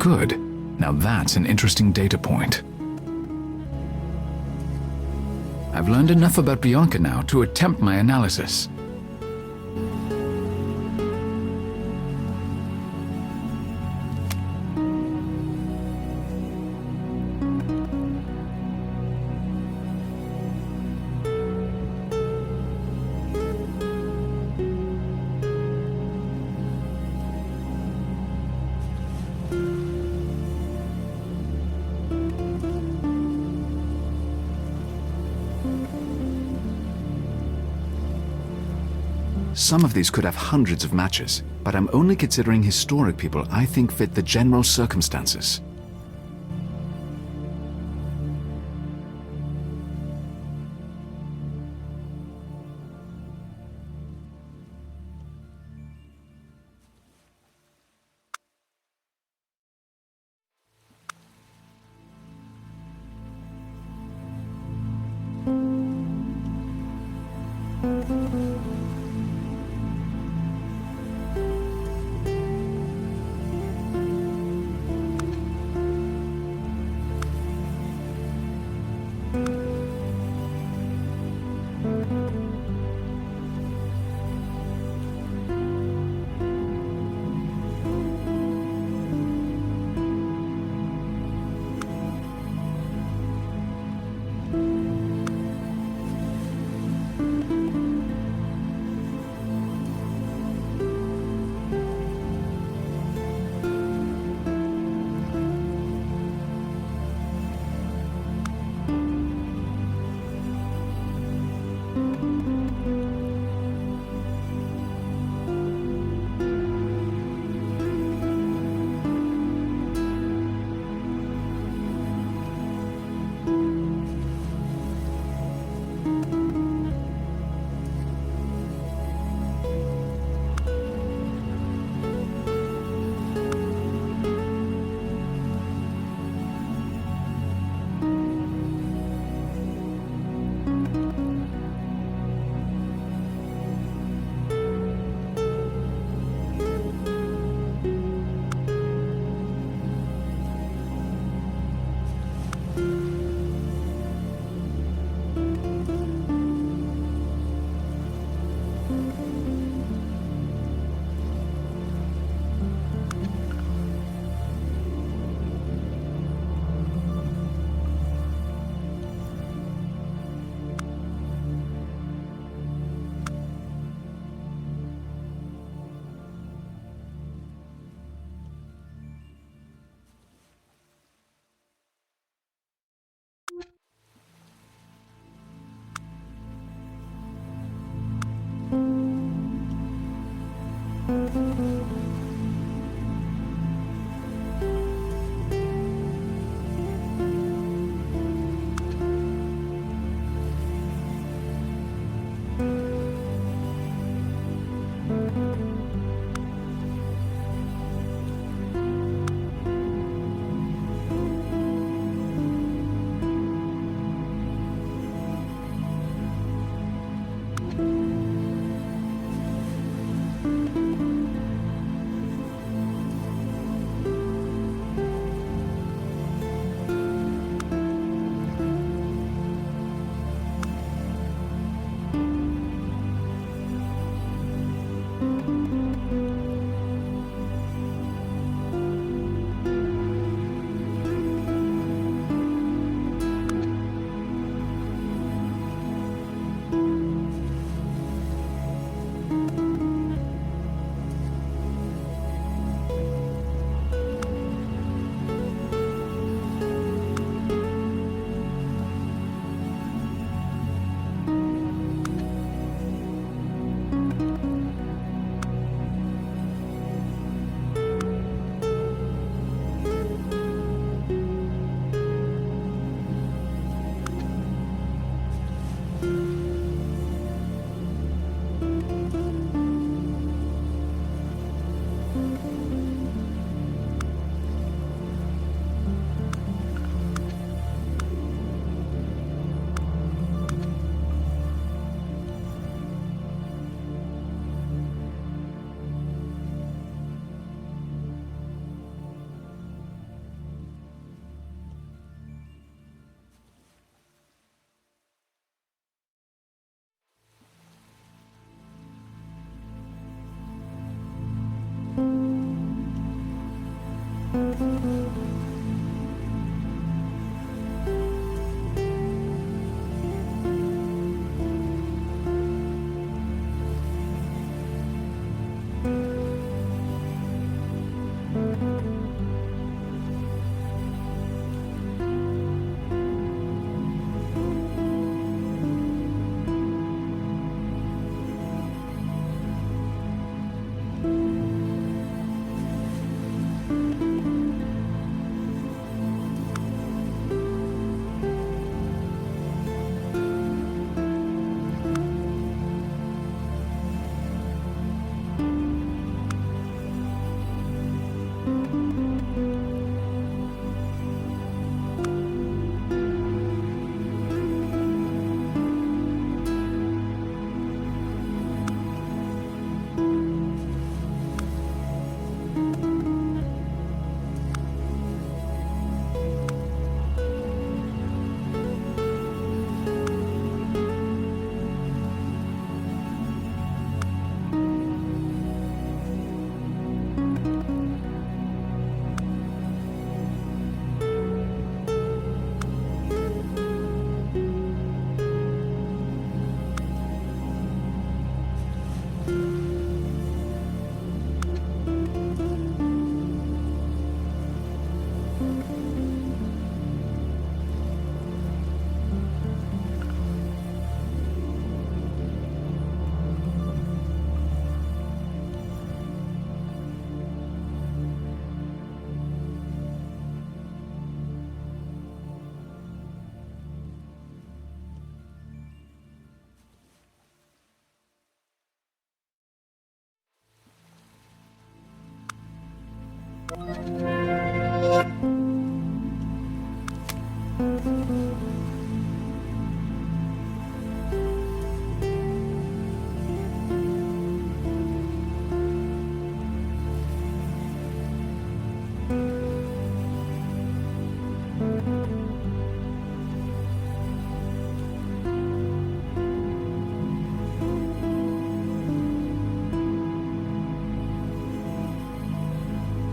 Good. Now that's an interesting data point. I've learned enough about Bianca now to attempt my analysis. Some of these could have hundreds of matches, but I'm only considering historic people I think fit the general circumstances.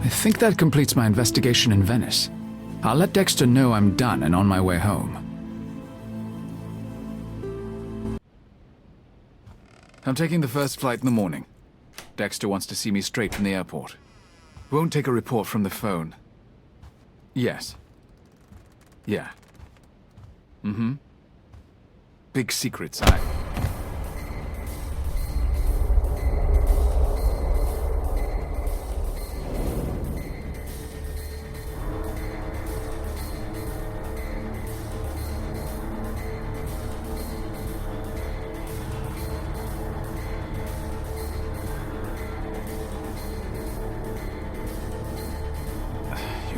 I think that completes my investigation in Venice. I'll let Dexter know I'm done and on my way home. I'm taking the first flight in the morning. Dexter wants to see me straight from the airport. Won't take a report from the phone. Yes. Yeah. Mm-hmm. Big secrets,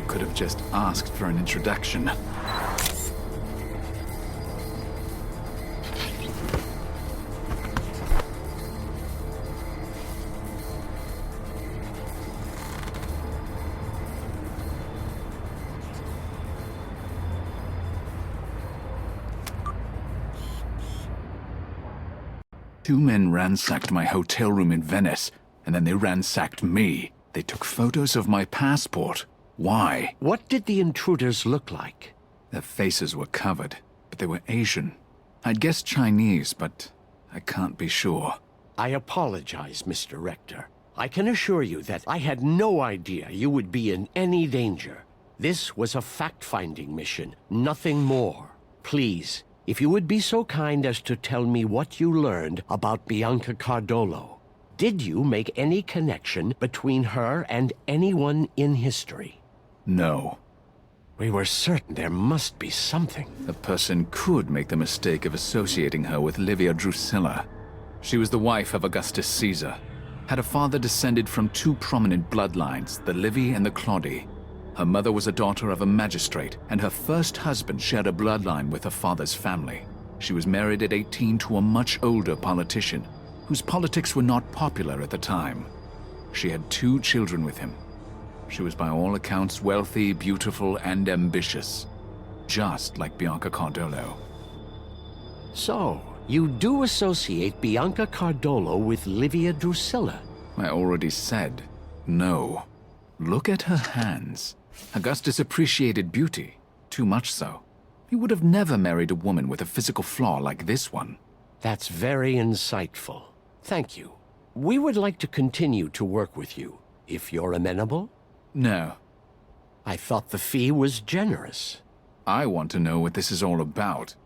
could have just asked for an introduction. Two men ransacked my hotel room in Venice, and then they ransacked me. They took photos of my passport. Why? What did the intruders look like? Their faces were covered, but they were Asian. I'd guessed Chinese, but I can't be sure. I apologize, Mr. Rector. I can assure you that I had no idea you would be in any danger. This was a fact-finding mission, nothing more. Please, if you would be so kind as to tell me what you learned about Bianca Cardolo. Did you make any connection between her and anyone in history? No. We were certain there must be something. A person could make the mistake of associating her with Livia Drusilla. She was the wife of Augustus Caesar. Had a father descended from two prominent bloodlines, the Livy and the Claudi. Her mother was a daughter of a magistrate, and her first husband shared a bloodline with her father's family. She was married at 18 to a much older politician, whose politics were not popular at the time. She had 2 children with him. She was by all accounts wealthy, beautiful, and ambitious. Just like Bianca Cardolo. So, you do associate Bianca Cardolo with Livia Drusilla? I already said no. Look at her hands. Augustus appreciated beauty, too much so. He would have never married a woman with a physical flaw like this one. That's very insightful. Thank you. We would like to continue to work with you, if you're amenable. No. I thought the fee was generous. I want to know what this is all about.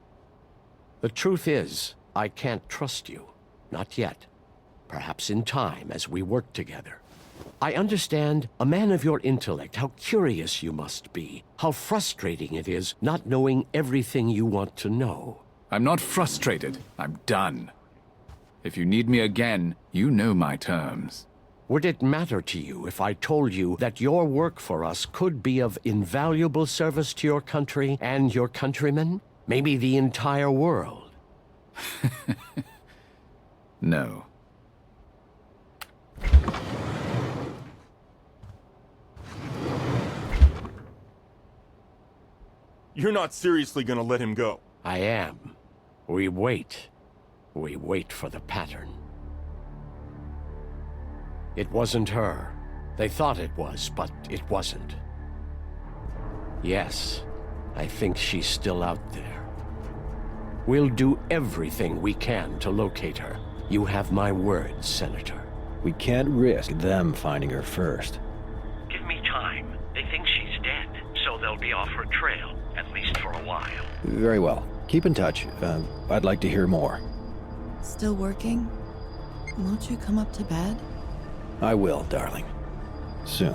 The truth is, I can't trust you. Not yet. Perhaps in time, as we work together. I understand, a man of your intellect, how curious you must be. How frustrating it is not knowing everything you want to know. I'm not frustrated. I'm done. If you need me again, you know my terms. Would it matter to you if I told you that your work for us could be of invaluable service to your country and your countrymen? Maybe the entire world? No. You're not seriously gonna let him go. I am. We wait. We wait for the pattern. It wasn't her. They thought it was, but it wasn't. Yes, I think she's still out there. We'll do everything we can to locate her. You have my word, Senator. We can't risk them finding her first. Give me time. They think she's dead, so they'll be off her trail, at least for a while. Very well. Keep in touch. I'd like to hear more. Still working? Won't you come up to bed? I will, darling. Soon.